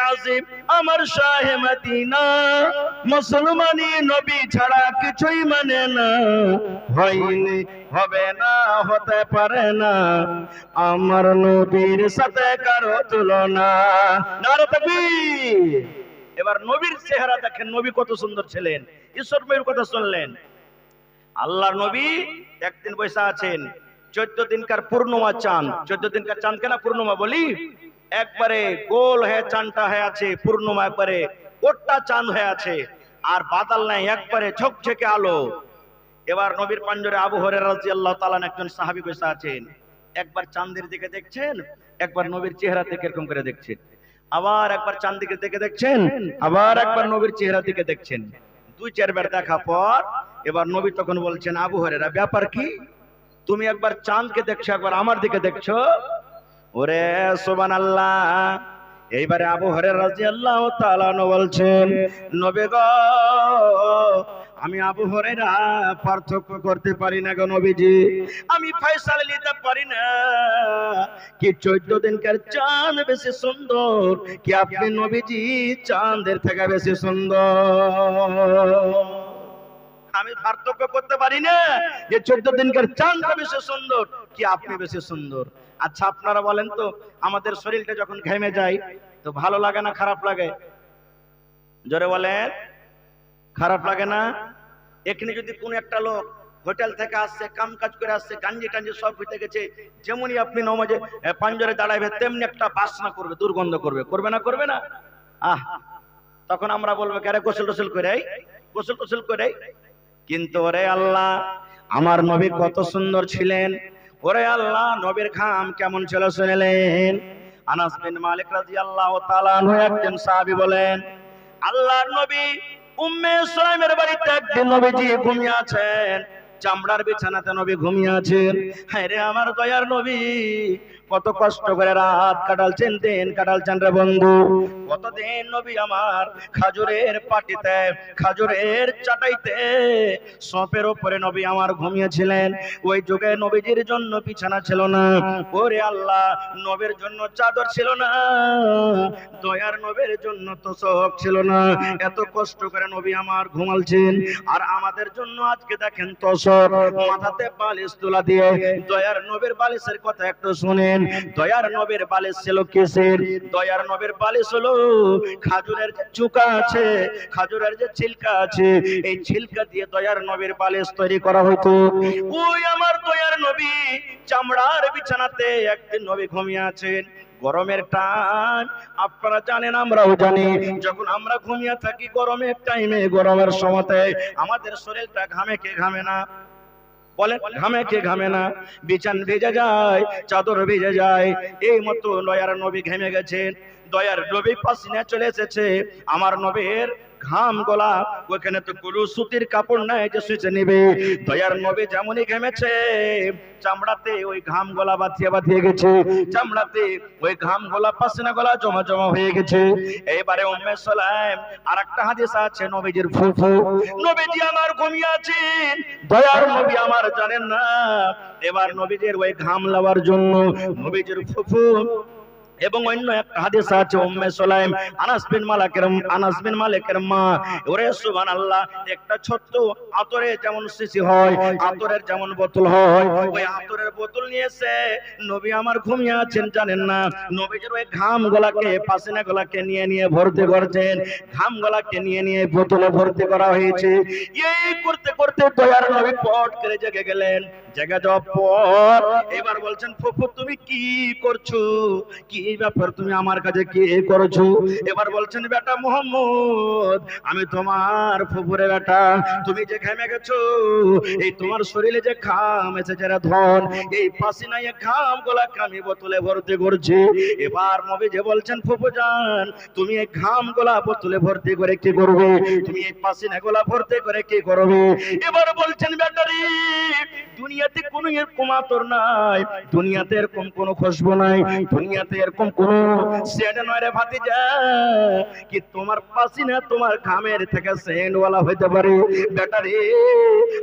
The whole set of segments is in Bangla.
আজিম আমার শাহে মদিনা মুসলমানি নবী ছাড়া কিছুই মানে না হয়নি হবে না হতে পারে না আমার নবীর সাথে কারো তুলনা নারে তাকবীর। এবার নবীর চেহারা দেখেন, নবী কত সুন্দর ছিলেন। ঈশ্বর নবীর কথা শুনলেন, আল্লাহর নবী একদিন বসে আছেন, 14 দিনকার পূর্ণিমা চাঁদ, 14 দিনকার চাঁদ কেনা পূর্ণিমা বলি, একবারে গোল হয়ে চাঁদটা হয়ে আছে, পূর্ণিমা একবারে গোটা চাঁদ হয়ে আছে, আর বাদল নাই, একবারে ঝকঝকে আলো। এবার নবীর পাঞ্জরে আবু হুরায়রা রাদিয়াল্লাহু তাআলা একজন সাহাবী বসে আছেন, একবার চাঁদের দিকে দেখছেন, একবার নবীর চেহারা থেকে এরকম করে দেখছেন, আবার একবার চাঁদ দিকে দেখে দেখছেন, আবার একবার নবীর চেহারা দিকে দেখছেন। 2-4 বার দেখা পর এবার নবী তখন বলছেন, আবু হুরায়রা ব্যাপার কি, তুমি একবার চাঁদকে দেখছো একবার আমার দিকে দেখছো? ওরে সুবহানাল্লাহ। এইবারে আবু হুরায়রা রাদিয়াল্লাহু তাআলা বলছেন, নবী গো আমি আবু হুরায়রা পার্থক্য করতে পারি না গো নবীজি, আমি ফয়সালা নিতে পারি না কি 14 দিনকার চাঁদ বেশি সুন্দর কি আপনি নবীজি চাঁদের থেকে বেশি সুন্দর। আমি পার্থক্য করতে পারি না যে 14 দিনকার চাঁদটা বেশি সুন্দর কি আপনি বেশি সুন্দর। আচ্ছা আপনারা বলেন তো, আমাদের শরীরটা যখন ঘেমে যায় তো ভালো লাগে না খারাপ লাগে? জোরে বলেন, খারাপ লাগে না? এখানে যদি কোন একটা লোক হোটেল থেকে আসছে, কাম কাজ করে আসছে, গাঞ্জি টাঞ্জি সব হইতে গেছে, যেমনই আপনি নমাজে পাঞ্জরে দাঁড়াবে তেমনি একটা বাসনা করবে, দুর্গন্ধ করবে, করবে না করবে না? তখন আমরা বলবো কারে গোসল টোসল করে গোসল টোসল করে। কিন্তু ওরে আল্লাহ আমার নবী কত সুন্দর ছিলেন, ওরে আল্লাহ নবীর ঘাম কেমন ছিল শুনলেন? আনাস বিন মালিক রাদিয়াল্লাহু তাআলা আনহু একজন সাহাবী বলেন, আল্লাহর নবী উম্মে সুলাইমের বাড়িতে একদিন নবীজি ঘুমিয়ে আছেন, চামড়ার বিছানাতে নবী ঘুমিয়ে আছেন। হ্যাঁ রে আমার দয়ার নবী কত কষ্ট করে রাত কাটালছেন, দিন কাটালছেন রে বন্ধু। কতদিন নবী আমার খাজুরের পাটিতে, খাজুরের চাটাইতে, সপের উপরে নবী আমার ঘুমিয়েছিলেন। ওই যুগে নবীজির জন্য বিছানা ছিল না, ওরে আল্লাহ নবীর জন্য চাদর ছিল না, দয়ার নবীর জন্য তোশক ছিল না। এত কষ্ট করে নবী আমার ঘুমালছেন, আর আমাদের জন্য আজকে দেখেন তোশক, মাথাতে বালিশ তুলা দিয়ে। দয়ার নবীর বালিশের কথা একটু শুনেন। দয়ার নবীর বালিশ ছিল কিসের? দয়ার নবীর বালিশ হলো খাজুরের যে চুকা আছে, খাজুরের যে ছিলকা আছে, এই ছিলকা দিয়ে দয়ার নবীর বালিশ তৈরি করা হতো। ওই আমার দয়ার নবী চামড়ার বিছানাতে একদিন নবী ঘুমিয়ে আছেন। গরমের টান আপনারা জানেন, আমরাও জানি, যখন আমরা ঘুমিয়ে থাকি গরমের টাইমে, গরমের সময়তে আমাদের শরীরটা ঘামে কে ঘামে না? বলেন ঘামে কে ঘামে না? বিছান ভেজে যায়, চাদর ভেজে যায়। এই মতো দয়ার নবী ঘেমে গেছেন, দয়ার নবী পাসিনা চলে এসেছে। আমার নবীর ঘাম গলা, ওখানে তো কোনো সুতির কাপড় নাই যে সুচে নিবে। দয়ার নবী যেমনই ঘেমেছে, চামড়াতে ওই ঘাম গলা বাঁধিয়ে বাঁধিয়ে গেছে, চামড়াতে ওই ঘাম গলা পাসিনা গলা জমা জমা হয়ে গেছে। এবারে উম্মে সুলাইম আর একটা হাদিস আছে, নবীজির ফুফু, নবীজি আমার ঘুমিয়ে আছেন, দয়ার নবী আমার জানেন না। এবার নবীজির ওই ঘাম লাওয়ার জন্য নবীজির ফুফু এবং অন্য একটা হাদিস আছে উম্মে সুলাইম আনাস বিন মালিকের মা, ওরে সুবহানাল্লাহ, একটা ছোট্ট আতরে যেমন শিশি হয়, আতরের যেমন বোতল হয়, ওই আতরের বোতল নিয়েছে। নবী আমার ঘুমিয়ে আছেন জানেন না, নবীজির ওই ঘাম গলাকে, পাসিনা গলাকে নিয়ে নিয়ে ভর্তি করছেন, ঘাম গলাকে নিয়ে নিয়ে বোতলে ভর্তি করা হয়েছে। এই করতে করতে দয়ার নবী পট করে জেগে গেলেন। জেগে যাওয়ার পর এবার বলছেন, ফুফু তুমি কি করছো, কি ব্যাপার, তুমি আমার কাছে কি করছো? এবার বলছেন, বেটা মুহাম্মদ, আমি তোমার ফুফুরে বেটা, তুমি যে ঘেমে গেছো, এই তোমার শরীরে যে ঘাম এসেছে রে ধন, এই পাসিনা এই ঘাম গুলাকে আমি বোতলে ভর্তি করছি। এবার নবী যে বলছেন, ফুফু জান তুমি এই ঘাম গুলা বোতলে ভর্তি করে কি করবে, তুমি এই পাসিনা গুলা ভর্তি করে কি করবে? এবার বলছেন, বেটারি দুনিয়াতে কোনো এরকম আতর নাই, দুনিয়াতে এরকম কোনো খুশবু নাই, দুনিয়াতে এরকম কোনো সেন্ট নয় রে ভাতিজা কি তোমার পাসিনা তোমার ঘামের থেকে সেন্টওয়ালা হইতে পারে। বেটা রে,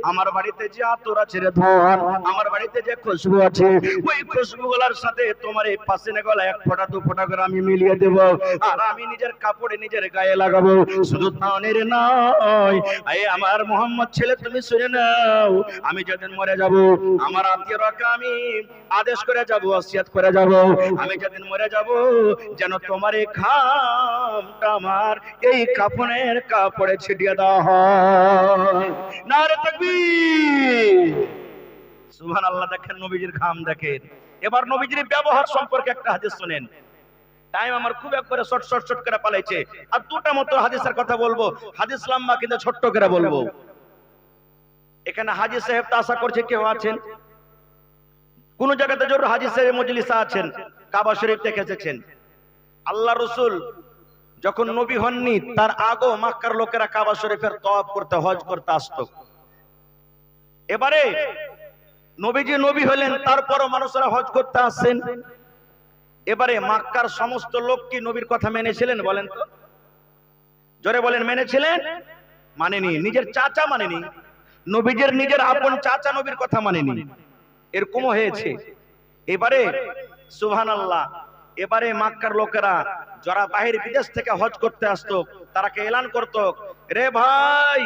আমার বাড়িতে যে আতর আছে রে ধর, আমার বাড়িতে যে খুশবু আছে, ওই খুশবুগুলার সাথে তোমার এই পাসিনা গলা এক ফোঁটা দু ফোঁটা করে আমি মিলিয়ে দেব, আর আমি নিজের কাপড়ে নিজের গায়ে লাগাবো। শুধু তানের নয়, আমার মোহাম্মদ ছেলে তুমি শুনে নাও, আমি যেদিন মরে যাব, আমার আত্মীয়রাকে আমি আদেশ করে যাব, ওসিয়ত করে যাব, আমি যেদিন মরে যাব যেন তোমার এই ঘামটা আমার এই কাফনের কাপড়ে ছিটিয়ে দেওয়া হয়। নারে তাকবীর, সুবহানাল্লাহ। দেখেন নবীজির ঘাম দেখেন। এবার নবীজির ব্যবহার সম্পর্কে একটা হাদিস শুনেন। টাইম আমার খুব একবারে শর্ট শর্ট শর্ট করে পালাইছে, আর দুটা মতো হাদিসের কথা বলবো, হাদিস লম্বা কিন্তু ছোট্ট করে বলবো। এখানে হাজী সাহেব তো আশা করছে কেউ আছেন, কোন জায়গাতে জরুর হাজী সাহেব মজলিসে আছেন, কাবা শরীফ থেকে এসেছেন। আল্লাহ রসুল যখন নবী হননি তার আগেও মক্কার লোকেরা কাবা শরীফের তওয়াফ করতে, হজ করতে আসতো। এবারে নবীজি নবী হলেন, তারপরও মানুষরা হজ করতে আসছেন। এবারে মক্কার সমস্ত লোক কি নবীর কথা মেনেছিলেন বলেন তো? জোরে বলেন, মেনেছিলেন? মানেনি। নিজের চাচা মানেনি, নবীজির নিজের আপন চাচা নবীর কথা মানেনি, এরকমও হয়েছে। এবারে সুবহানাল্লাহ, এবারে মক্কার লোকেরা যারা বাহির বিদেশ থেকে হজ করতে আসতো তারাকে এলান করতো, রে ভাই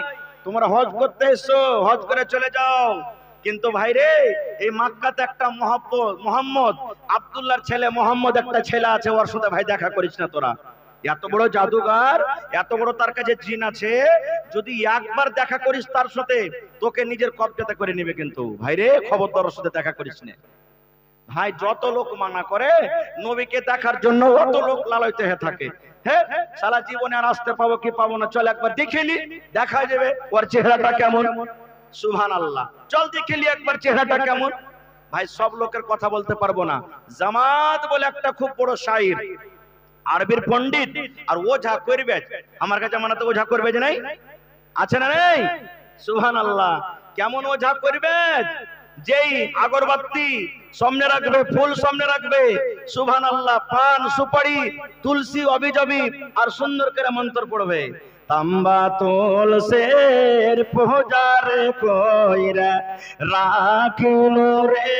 তোমরা হজ করতে এসো, হজ করে চলে যাও, কিন্তু ভাই রে এই মক্কাতে একটা মোহাম্মদ আব্দুল্লাহর ছেলে মোহাম্মদ একটা ছেলে আছে, ওর সাথে ভাই দেখা করিস না তোরা। এত বড় জাদুঘর, এত বড় তার কাছে জিন আছে, যদি একবার দেখা করিস তার সাথে তোকে নিজের কবজাতে করে নিবে, কিন্তু ভাই রে খবরদার ওর সাথে দেখা করিস না। ভাই যত লোক মানা করে নবীকে দেখার জন্য অত লোক লালাইতে হয়ে থাকে, হ্যাঁ সারা জীবনে আর আসতে পাবো কি পাবো না, চল একবার দেখিলি, দেখা যাবে ওর চেহারাটা কেমন। সুবহানাল্লাহ, চল দেখিলি একবার চেহারাটা কেমন। ভাই সব লোকের কথা বলতে পারবো না। জামাত বলে একটা খুব বড় শাইর, আরবির পণ্ডিত, আর ওঝা করবে, আমার কাছে জামানাতে ওঝা করবে যে নাই, আছে না নেই? সুবহানাল্লাহ, কেমন ওঝা করবে, যেই আগরবাতি সামনে রাখবে, ফুল সামনে রাখবে, সুবহানাল্লাহ, পান সুপারি তুলসী অবিজবি আর সুন্দর করে মন্ত্র পড়বে, তাম্বা তুলসের পূজার কইরা রাখিলো রে,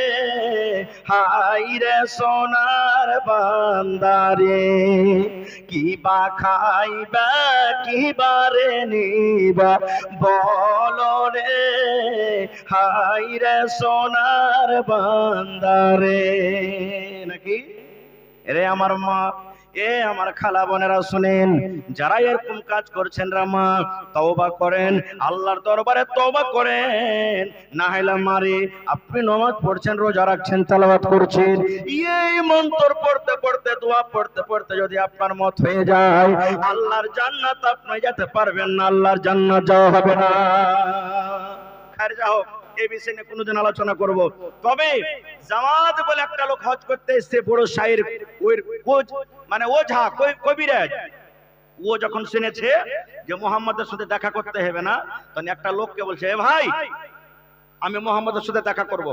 হাই রে সোনার বান্দারে, কিবা খাইবা কিবারে নিবা বলো রে, হাই রে সোনার বান্দারে। নাকি রে আমার মা, এ আমার খালা বোনেরা শুনেন, যারা এরকম কাজ করছেন রামা তওবা করেন, আল্লাহর দরবারে তওবা করেন, না হলে মারে আপনি নামাজ পড়ছেন, রোজা রাখছেন, তেলাওয়াত করছেন, এই মন্ত্র পড়তে পড়তে দোয়া পড়তে পড়তে যদি আপনার মত হয়ে যায়, আল্লাহর জান্নাত আপনি যেতে পারবেন না, আল্লাহর জান্নাত যাওয়া হবে না। খার যাও, এই বিষয়ে নিয়ে কোনদিন আলোচনা করব। তবে জামাত বলে একটা লোক হজ করতে এসে, বড় শাইর, মানে ওঝা কবিরাজ, ও যখন শুনেছে যে মুহাম্মদের সাথে দেখা করতে হবে না, তখন একটা লোককে বলছে, এ ভাই আমি মুহাম্মদের সাথে দেখা করব,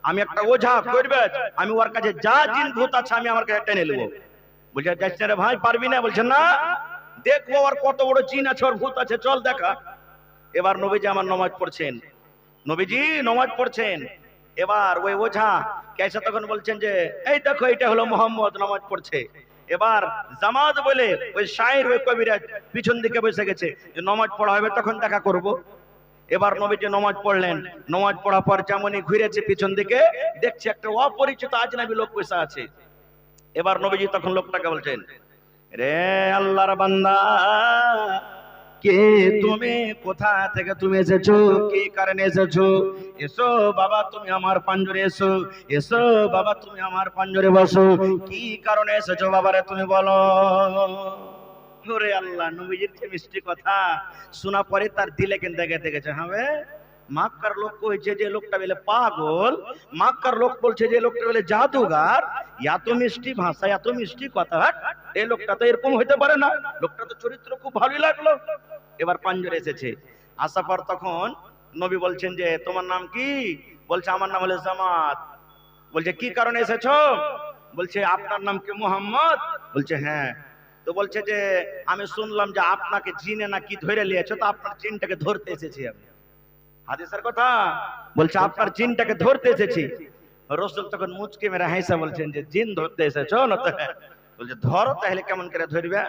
আমি একটা ওঝা কবিরাজ, আমি ওর কাছে যা জিন ভূত আছে আমি আমার কাছে টেনে নেব। বলছে যাচ্ছ রে ভাই, পারবি না? বলছে না, দেখবো ওর কত বড় জিন আছে, ওর ভূত আছে, চল দেখা। এবার নবীজি আমার নামাজ পড়ছেন, নবীজি নামাজ পড়ছেন, এবার ওই ওঝা কেসা তখন বলছেন যে এই দেখো এটা হলো মোহাম্মদ নামাজ পড়ছে। এবার জামাত বলে ওই শায়ের, ওই কবিরাজ পিছন দিকে বসে গেছে যে নামাজ পড়া হবে তখন দেখা করব। এবার নবীজি নামাজ পড়লেন, নামাজ পড়ার পর যেমনই ঘুরেছে পিছন দিকে, দেখছে একটা অপরিচিত আজনবী লোক বসে আছে। এবার নবীজি তখন লোকটাকে বলছেন, রে আল্লাহর বান্দা, কে তুমি, কোথা থেকে তুমি এসেছো, কি কারণে এসেছো, এসো বাবা তুমি আমার পাঞ্জরে এসো, এসো বাবা তুমি আমার পাঞ্জরে বসো, কি কারণে এসেছো বাবারে তুমি বলো। ওরে আল্লাহ, নবীজির যে মিষ্টি কথা শোনা পরে তার দিলে কিন্তু গেঁথে গেছে। হবে মক্কার লোক কইছে যে লোকটা বলে পাগল, মক্কার লোক বলছে যে লোকটা বলে জাদুগার, এত মিষ্টি ভাষা, এত মিষ্টি কথা, এই লোকটা তো এরকম হইতে পারে না, লোকটা তো চরিত্র খুব ভালোই লাগলো। এবার পাঞ্জরে এসেছে, আসার পর তখন নবী বলছেন যে তোমার নাম কি? বলছে আমার নাম হলো জামাত। বলছে কি কারণে এসেছো? বলছে আপনার নাম কি মোহাম্মদ? বলছে হ্যাঁ। তো বলছে যে আমি শুনলাম যে আপনাকে জিনে না কি ধরে নিয়েছো, তো আপনার জিনটাকে ধরতে এসেছি আমি। হাদিসের কথা। বলছে আপনার জিনটাকে ধরতে এসেছি। রাসূল তখন মুচকি মেরে হাসা বলছেন যে জিন ধরতে এসেছো না? তো বলছে ধরো, তাহলে কেমন করে ধরবে?